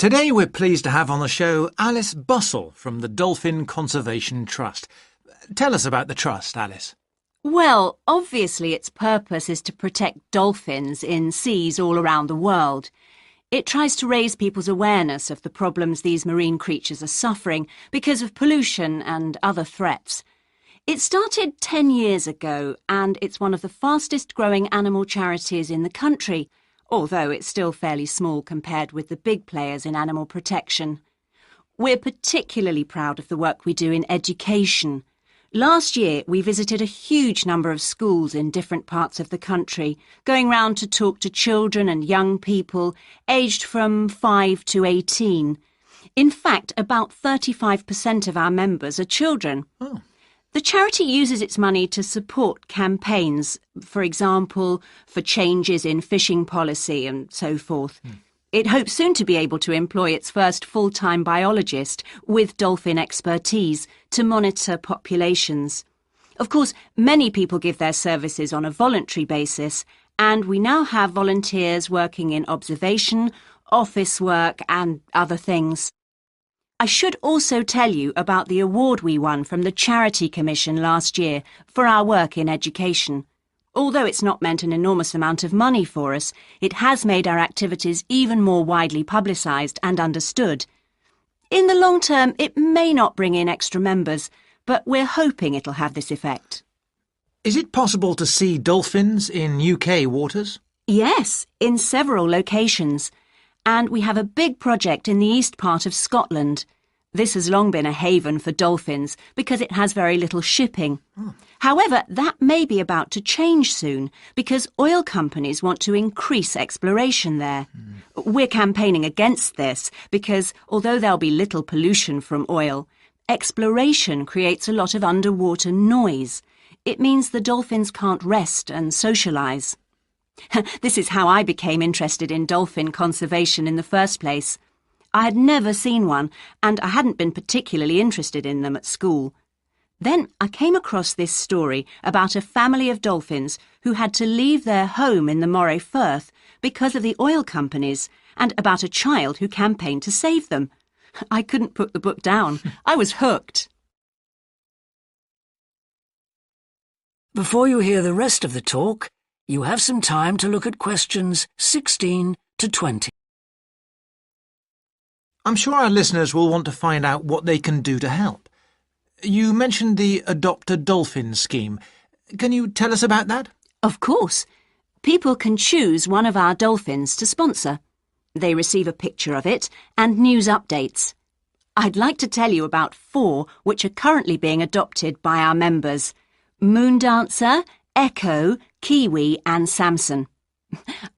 Today we're pleased to have on the show Alice Bussell from the Dolphin Conservation Trust. Tell us about the trust, Alice. Well, obviously its purpose is to protect dolphins in seas all around the world. It tries to raise people's awareness of the problems these marine creatures are suffering because of pollution and other threats. It started 10 years ago and it's one of the fastest growing animal charities in the country, although it's still fairly small compared with the big players in animal protection. We're particularly proud of the work we do in education. Last year, we visited a huge number of schools in different parts of the country, going round to talk to children and young people aged from 5 to 18. In fact, about 35% of our members are children. Oh. The charity uses its money to support campaigns, for example, for changes in fishing policy and so forth. It hopes soon to be able to employ its first full-time biologist with dolphin expertise to monitor populations. Of course, many people give their services on a voluntary basis, and we now have volunteers working in observation, office work and other things. I should also tell you about the award we won from the Charity Commission last year for our work in education. Although it's not meant an enormous amount of money for us, it has made our activities even more widely publicised and understood. In the long term, it may not bring in extra members, but we're hoping it'll have this effect. Is it possible to see dolphins in UK waters? Yes, in several locations. And we have a big project in the east part of Scotland. This has long been a haven for dolphins because it has very little shipping. However, that may be about to change soon because oil companies want to increase exploration there. We're campaigning against this because although there'll be little pollution from oil, exploration creates a lot of underwater noise. It means the dolphins can't rest and socialise. This is how I became interested in dolphin conservation in the first place. I had never seen one, and I hadn't been particularly interested in them at school. Then I came across this story about a family of dolphins who had to leave their home in the Moray Firth because of the oil companies, and about a child who campaigned to save them. I couldn't put the book down. I was hooked. Before you hear the rest of the talk, you have some time to look at questions 16 to 20. I'm sure our listeners will want to find out what they can do to help. You mentioned the Adopt a Dolphin scheme. Can you tell us about that? Of course. People can choose one of our dolphins to sponsor. They receive a picture of it and news updates. I'd like to tell you about 4 which are currently being adopted by our members: Moondancer, Echo, Kiwi and Samson.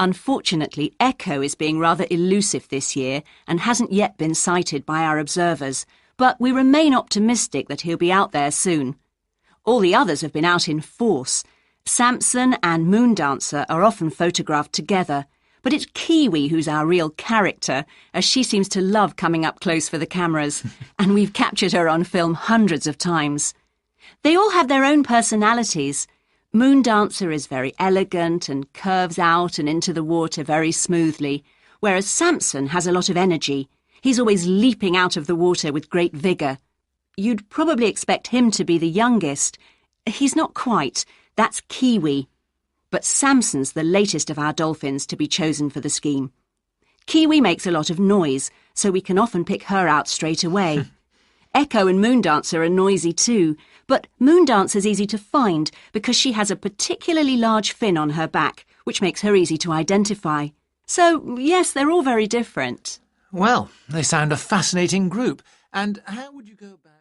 Unfortunately, Echo is being rather elusive this year and hasn't yet been sighted by our observers, but we remain optimistic that he'll be out there soon. All the others have been out in force. Samson and Moondancer are often photographed together, but it's Kiwi who's our real character, as she seems to love coming up close for the cameras, and we've captured her on film hundreds of times. They all have their own personalities. Moondancer is very elegant and curves out and into the water very smoothly, whereas Samson has a lot of energy. He's always leaping out of the water with great vigour. You'd probably expect him to be the youngest. He's not quite. That's Kiwi. But Samson's the latest of our dolphins to be chosen for the scheme. Kiwi makes a lot of noise, so we can often pick her out straight away. Echo and Moondancer are noisy too, but Moondancer's easy to find because she has a particularly large fin on her back, which makes her easy to identify. So, yes, they're all very different. Well, they sound a fascinating group. And how would you go about...